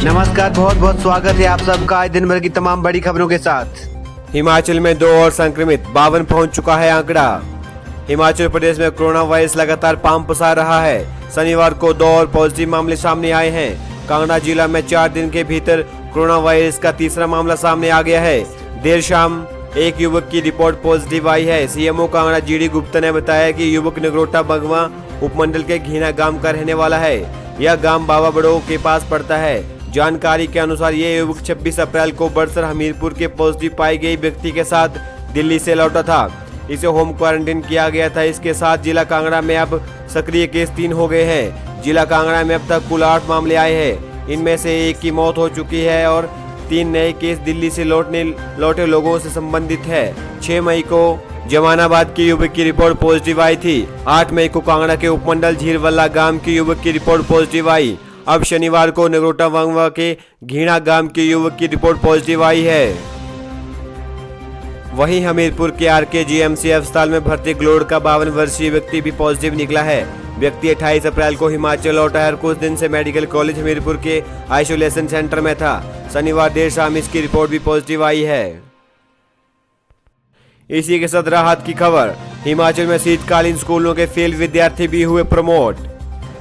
नमस्कार, बहुत बहुत स्वागत है आप सबका आज दिन भर की तमाम बड़ी खबरों के साथ। हिमाचल में 2 और संक्रमित, 52 पहुंच चुका है आंकड़ा। हिमाचल प्रदेश में कोरोना वायरस लगातार पांव पसार रहा है। शनिवार को 2 और पॉजिटिव मामले सामने आए हैं। कांगड़ा जिला में 4 दिन के भीतर कोरोना वायरस का तीसरा मामला सामने आ गया है। देर शाम एक युवक की रिपोर्ट पॉजिटिव आई है। सीएमओ कांगड़ा जीडी गुप्ता ने बताया कि युवक नगरोटा बगवा उपमंडल के घीना गांव का रहने वाला है। यह गांव बाबा बड़ो के पास पड़ता है। जानकारी के अनुसार ये युवक 26 अप्रैल को बड़सर हमीरपुर के पॉजिटिव पाई गई व्यक्ति के साथ दिल्ली से लौटा था। इसे होम क्वारंटाइन किया गया था। इसके साथ जिला कांगड़ा में अब सक्रिय केस 3 हो गए हैं। जिला कांगड़ा में अब तक कुल 8 मामले आए हैं। इनमें से 1 की मौत हो चुकी है और 3 नए केस दिल्ली से लौटे लोगों से संबंधित है। 6 मई को जमानाबाद के युवक की रिपोर्ट पॉजिटिव आई थी। 8 मई को कांगड़ा के उपमंडल झीरवल्ला गांव के युवक की रिपोर्ट पॉजिटिव आई। अब शनिवार को नगरोटा बगवा के घीना गांव के युवक की रिपोर्ट पॉजिटिव आई है। वहीं हमीरपुर के RKGMC अस्पताल में भर्ती ग्लोड का 52 वर्षीय व्यक्ति भी पॉजिटिव निकला है। व्यक्ति 28 अप्रैल को हिमाचल लौटा है और कुछ दिन से मेडिकल कॉलेज हमीरपुर के आइसोलेशन सेंटर में था। शनिवार देर शाम इसकी रिपोर्ट भी पॉजिटिव आई है। इसी के साथ राहत की खबर, हिमाचल में शीतकालीन स्कूलों के फेल विद्यार्थी भी हुए प्रमोट।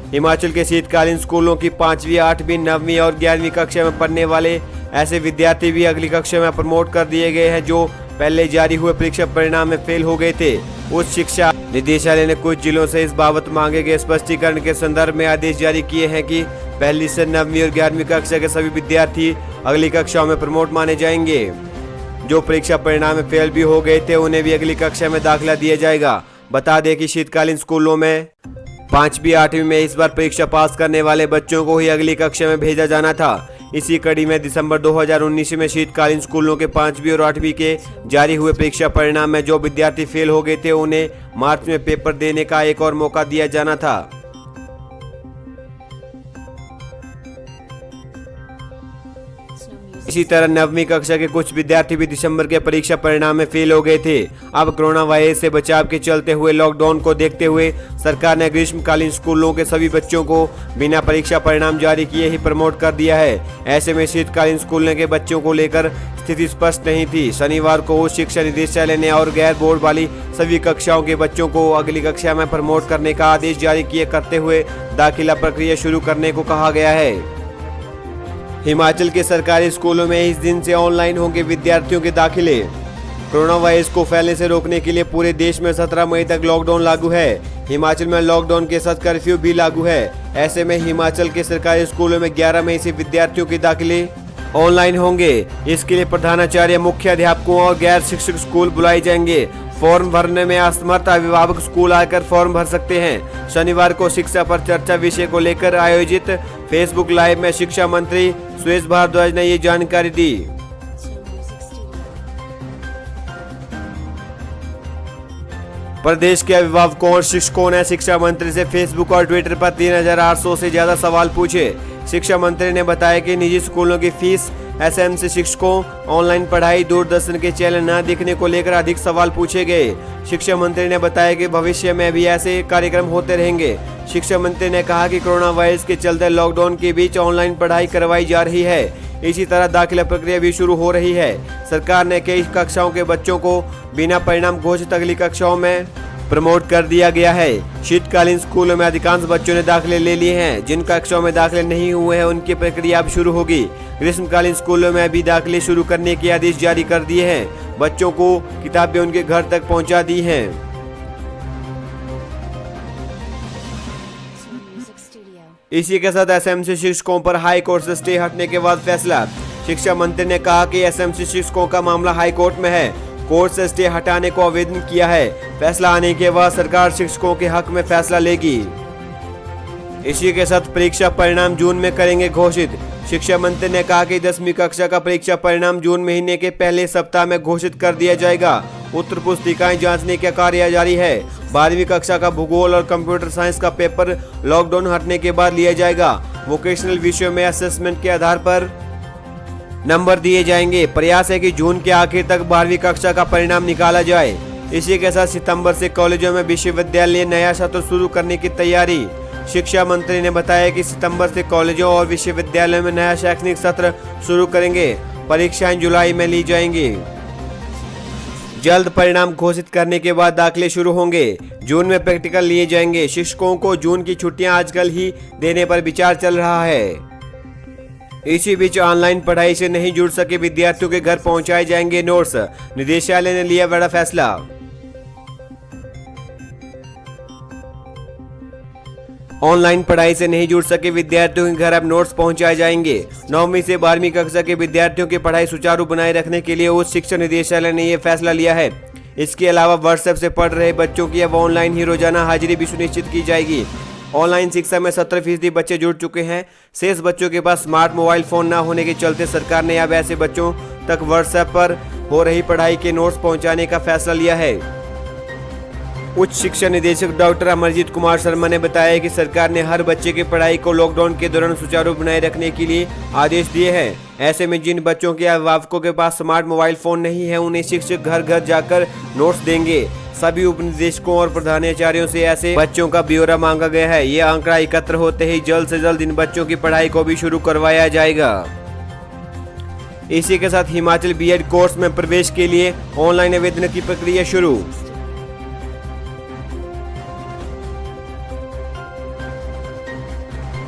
हिमाचल के शीतकालीन स्कूलों की 5वीं, 8वीं, 9वीं और 11वीं कक्षा में पढ़ने वाले ऐसे विद्यार्थी भी अगली कक्षा में प्रमोट कर दिए गए हैं जो पहले जारी हुए परीक्षा परिणाम में फेल हो गए थे। उच्च शिक्षा निदेशालय ने कुछ जिलों से इस बाबत मांगे गए स्पष्टीकरण के संदर्भ में आदेश जारी किए हैं कि पहली से 9वीं और 11वीं कक्षा के सभी विद्यार्थी अगली कक्षाओं में प्रमोट माने जाएंगे। जो परीक्षा परिणाम में फेल भी हो गए थे उन्हें भी अगली कक्षा में दाखिला दिया जाएगा। बता दें कि शीतकालीन स्कूलों में 5वीं, 8वीं में इस बार परीक्षा पास करने वाले बच्चों को ही अगली कक्षा में भेजा जाना था। इसी कड़ी में दिसंबर 2019 में शीतकालीन स्कूलों के 5वीं और 8वीं के जारी हुए परीक्षा परिणाम में जो विद्यार्थी फेल हो गए थे उन्हें मार्च में पेपर देने का एक और मौका दिया जाना था। इसी तरह 9वीं कक्षा के कुछ विद्यार्थी भी दिसंबर के परीक्षा परिणाम में फेल हो गए थे। अब कोरोना वायरस से बचाव के चलते हुए लॉकडाउन को देखते हुए सरकार ने ग्रीष्मकालीन स्कूलों के सभी बच्चों को बिना परीक्षा परिणाम जारी किए ही प्रमोट कर दिया है। ऐसे में शीतकालीन स्कूलों के बच्चों को लेकर स्थिति स्पष्ट नहीं थी। शनिवार को उच्च शिक्षा निदेशालय ने और गैर बोर्ड वाली सभी कक्षाओं के बच्चों को अगली कक्षा में प्रमोट करने का आदेश जारी करते हुए दाखिला प्रक्रिया शुरू करने को कहा गया है। हिमाचल के सरकारी स्कूलों में इस दिन से ऑनलाइन होंगे विद्यार्थियों के दाखिले। कोरोना वायरस को फैलने से रोकने के लिए पूरे देश में 17 मई तक लॉकडाउन लागू है। हिमाचल में लॉकडाउन के साथ कर्फ्यू भी लागू है। ऐसे में हिमाचल के सरकारी स्कूलों में 11 मई से विद्यार्थियों के दाखिले ऑनलाइन होंगे। इसके लिए प्रधानाचार्य, मुख्य अध्यापकों और गैर शिक्षक स्कूल बुलाए जाएंगे। फॉर्म भरने में असमर्थ अभिभावक स्कूल आकर फॉर्म भर सकते हैं। शनिवार को शिक्षा पर चर्चा विषय को लेकर आयोजित फेसबुक लाइव में शिक्षा मंत्री सुरेश भारद्वाज ने ये जानकारी दी। प्रदेश के अभिभावकों और शिक्षकों ने शिक्षा मंत्री से फेसबुक और ट्विटर पर 3800 से ज्यादा सवाल पूछे। शिक्षा मंत्री ने बताया कि निजी स्कूलों की फीस, SMC शिक्षकों, ऑनलाइन पढ़ाई, दूरदर्शन के चैनल न दिखने को लेकर अधिक सवाल पूछे गए। शिक्षा मंत्री ने बताया कि भविष्य में भी ऐसे कार्यक्रम होते रहेंगे। शिक्षा मंत्री ने कहा कि कोरोना वायरस के चलते लॉकडाउन के बीच ऑनलाइन पढ़ाई करवाई जा रही है। इसी तरह दाखिला प्रक्रिया भी शुरू हो रही है। सरकार ने कई कक्षाओं के बच्चों को बिना परिणाम घोषित अगली कक्षाओं में प्रमोट कर दिया गया है। शीतकालीन स्कूलों में अधिकांश बच्चों ने दाखिले ले लिए हैं। जिन कक्षाओं में दाखिले नहीं हुए हैं उनकी प्रक्रिया अब शुरू होगी। ग्रीष्मकालीन स्कूलों में अभी दाखिले शुरू करने के आदेश जारी कर दिए हैं। बच्चों को किताबें उनके घर तक पहुंचा दी हैं। इसी के साथ SMC शिक्षकों पर हाई कोर्ट से स्टे हटने के बाद फैसला। शिक्षा मंत्री ने कहा कि SMC शिक्षकों का मामला हाई कोर्ट में है। कोर्ट से स्टे हटाने को आवेदन किया है। फैसला आने के बाद सरकार शिक्षकों के हक में फैसला लेगी। इसी के साथ परीक्षा परिणाम जून में करेंगे घोषित। शिक्षा मंत्री ने कहा कि 10वीं कक्षा का परीक्षा परिणाम जून महीने के पहले सप्ताह में घोषित कर दिया जाएगा। उत्तर पुस्तिकाएं जांचने का कार्य जारी है। 12वीं कक्षा का भूगोल और कंप्यूटर साइंस का पेपर लॉकडाउन हटने के बाद लिया जाएगा। वोकेशनल विषयों में असेसमेंट के आधार पर नंबर दिए जाएंगे। प्रयास है कि जून के आखिर तक 12वीं कक्षा का परिणाम निकाला जाए। इसी के साथ सितंबर से कॉलेजों में विश्वविद्यालय नया सत्र शुरू करने की तैयारी। शिक्षा मंत्री ने बताया कि सितंबर से कॉलेजों और विश्वविद्यालयों में नया शैक्षणिक सत्र शुरू करेंगे। परीक्षाएं जुलाई में ली जाएंगी। जल्द परिणाम घोषित करने के बाद दाखिले शुरू होंगे। जून में प्रैक्टिकल लिए जाएंगे। शिक्षकों को जून की छुट्टियां आजकल ही देने पर विचार चल रहा है। इसी बीच ऑनलाइन पढ़ाई से नहीं जुड़ सके विद्यार्थियों के घर पहुंचाए जाएंगे नोट्स। निदेशालय ने लिया बड़ा फैसला। ऑनलाइन पढ़ाई से नहीं जुड़ सके विद्यार्थियों के घर अब नोट्स पहुंचाए जाएंगे। 9वीं से 12वीं कक्षा के विद्यार्थियों की पढ़ाई सुचारू बनाए रखने के लिए उच्च शिक्षा निदेशालय ने यह फैसला लिया है। इसके अलावा व्हाट्सएप से पढ़ रहे बच्चों की अब ऑनलाइन ही रोजाना हाजिरी भी सुनिश्चित की जाएगी। ऑनलाइन शिक्षा में 70% बच्चे जुड़ चुके हैं। शेष बच्चों के पास स्मार्ट मोबाइल फोन न होने के चलते सरकार ने अब ऐसे बच्चों तक व्हाट्सएप पर हो रही पढ़ाई के नोट्स पहुंचाने का फैसला लिया है। उच्च शिक्षा निदेशक डॉक्टर अमरजीत कुमार शर्मा ने बताया कि सरकार ने हर बच्चे की पढ़ाई को लॉकडाउन के दौरान सुचारू बनाए रखने के लिए आदेश दिए हैं। ऐसे में जिन बच्चों के अभिभावकों के पास स्मार्ट मोबाइल फोन नहीं है उन्हें शिक्षक घर घर जाकर नोट्स देंगे। सभी उपनिदेशकों और प्रधानाचार्यों से ऐसे बच्चों का ब्यौरा मांगा गया है। ये आंकड़ा एकत्र होते ही जल्द से जल्द इन बच्चों की पढ़ाई को भी शुरू करवाया जाएगा। इसी के साथ हिमाचल बीएड कोर्स में प्रवेश के लिए ऑनलाइन आवेदन की प्रक्रिया शुरू।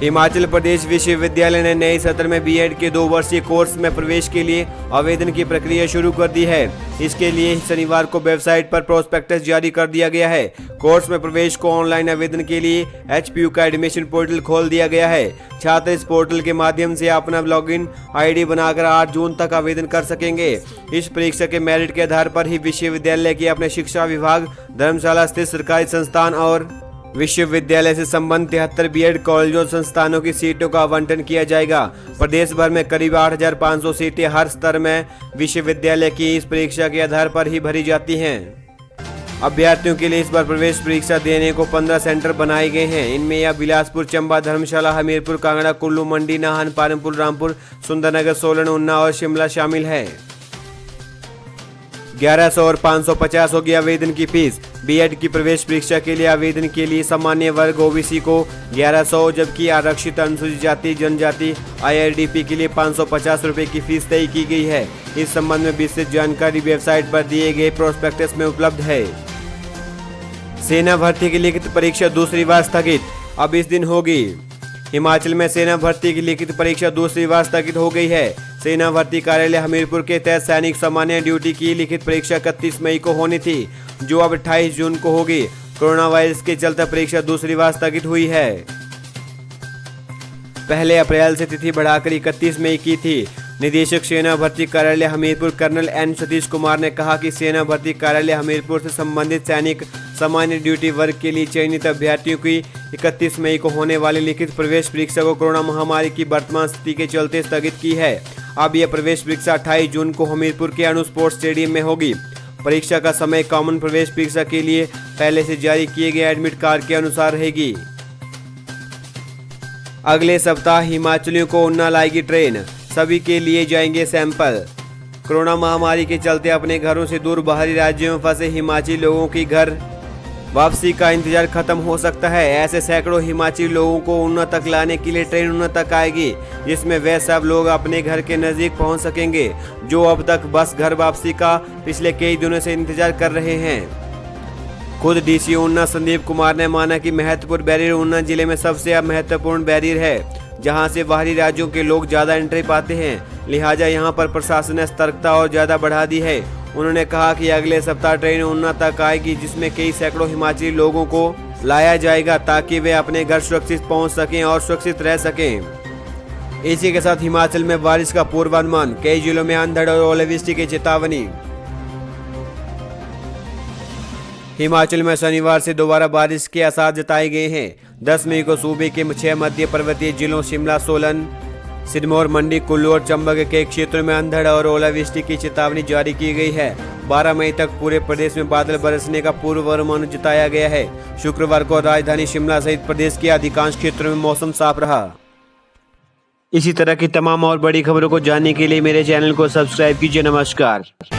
हिमाचल प्रदेश विश्वविद्यालय ने नए सत्र में बीएड के 2 वर्षीय कोर्स में प्रवेश के लिए आवेदन की प्रक्रिया शुरू कर दी है। इसके लिए शनिवार को वेबसाइट पर प्रोस्पेक्टस जारी कर दिया गया है। कोर्स में प्रवेश को ऑनलाइन आवेदन के लिए HPU का एडमिशन पोर्टल खोल दिया गया है। छात्र इस पोर्टल के माध्यम से अपना लॉगिन ID बनाकर 8 जून तक आवेदन कर सकेंगे। इस परीक्षा के मेरिट के आधार पर ही विश्वविद्यालय के अपने शिक्षा विभाग, धर्मशाला स्थित सरकारी संस्थान और विश्वविद्यालय से संबंध 73 बीएड कॉलेजों संस्थानों की सीटों का आवंटन किया जाएगा। प्रदेश भर में करीब 8,500 सीटें हर स्तर में विश्वविद्यालय की इस परीक्षा के आधार पर ही भरी जाती हैं। अभ्यर्थियों के लिए इस बार प्रवेश परीक्षा देने को 15 सेंटर बनाए गए हैं। इनमें यह बिलासपुर, चंबा, धर्मशाला, हमीरपुर, कांगड़ा, कुल्लू, मंडी, नाहन, पालमपुर, रामपुर, सुंदरनगर, सोलन, उन्ना और शिमला शामिल है। 1100 और 550 होगी आवेदन की फीस। बीएड की प्रवेश परीक्षा के लिए आवेदन के लिए सामान्य वर्ग OBC को 1100, जबकि आरक्षित अनुसूचित जाति जनजाति IRDP के लिए 550 रुपए की फीस तय की गई है। इस संबंध में विस्तृत जानकारी वेबसाइट पर दिए गए प्रोस्पेक्टस में उपलब्ध है। सेना भर्ती की लिखित परीक्षा दूसरी बार स्थगित, अब इस दिन होगी। हिमाचल में सेना भर्ती की लिखित परीक्षा दूसरी बार स्थगित हो गई है। सेना भर्ती कार्यालय हमीरपुर के तहत सैनिक सामान्य ड्यूटी की लिखित परीक्षा 31 मई को होनी थी, जो अब 28 जून को होगी। कोरोना वायरस के चलते परीक्षा दूसरी बार स्थगित हुई है। पहले अप्रैल से तिथि बढ़ाकर 31 मई की थी। निदेशक सेना भर्ती कार्यालय हमीरपुर कर्नल N सतीश कुमार ने कहा कि सेना भर्ती कार्यालय हमीरपुर से संबंधित सैनिक सामान्य ड्यूटी वर्ग के लिए चयनित अभ्यर्थियों की 31 मई को होने वाली लिखित प्रवेश परीक्षा को कोरोना महामारी की वर्तमान स्थिति के चलते स्थगित की है। अब यह प्रवेश परीक्षा 28 जून को हमीरपुर के अनु स्पोर्ट्स स्टेडियम में होगी। परीक्षा का समय कॉमन प्रवेश परीक्षा के लिए पहले से जारी किए गए एडमिट कार्ड के अनुसार रहेगी। अगले सप्ताह हिमाचलियों को उन्ना लाएगी ट्रेन, सभी के लिए जाएंगे सैंपल। कोरोना महामारी के चलते अपने घरों से दूर बाहरी राज्यों में फंसे हिमाचली लोगों की घर वापसी का इंतजार खत्म हो सकता है। ऐसे सैकड़ों हिमाचली लोगों को उन्ना तक लाने के लिए ट्रेन उन्ना तक आएगी, जिसमें वे सब लोग अपने घर के नजदीक पहुंच सकेंगे, जो अब तक बस घर वापसी का पिछले कई दिनों से इंतजार कर रहे हैं। खुद DC उन्ना संदीप कुमार ने माना कि महत्वपूर्ण बैरियर उन्ना जिले में सबसे महत्वपूर्ण बैरियर है, जहां से बाहरी राज्यों के लोग ज्यादा एंट्री पाते हैं। लिहाजा यहां पर प्रशासन ने सतर्कता और ज्यादा बढ़ा दी है। उन्होंने कहा कि अगले सप्ताह ट्रेन उन्ना तक आएगी, जिसमें कई सैकड़ों हिमाचली लोगों को लाया जाएगा, ताकि वे अपने घर सुरक्षित पहुंच सकें और सुरक्षित रह सकें। इसी के साथ हिमाचल में बारिश का पूर्वानुमान, कई जिलों में अंधड़ और ओलावृष्टि की चेतावनी। हिमाचल में शनिवार से दोबारा बारिश के आसार जताए गए हैं। 10 मई को सूबे के 6 मध्य पर्वतीय जिलों शिमला, सोलन, सिरमौर, मंडी, कुल्लू और चंबा के कई क्षेत्रों में अंधड़ और ओलावृष्टि की चेतावनी जारी की गई है। 12 मई तक पूरे प्रदेश में बादल बरसने का पूर्वानुमान जताया गया है। शुक्रवार को राजधानी शिमला सहित प्रदेश के अधिकांश क्षेत्रों में मौसम साफ रहा। इसी तरह की तमाम और बड़ी खबरों को जानने के लिए मेरे चैनल को सब्सक्राइब कीजिए। नमस्कार।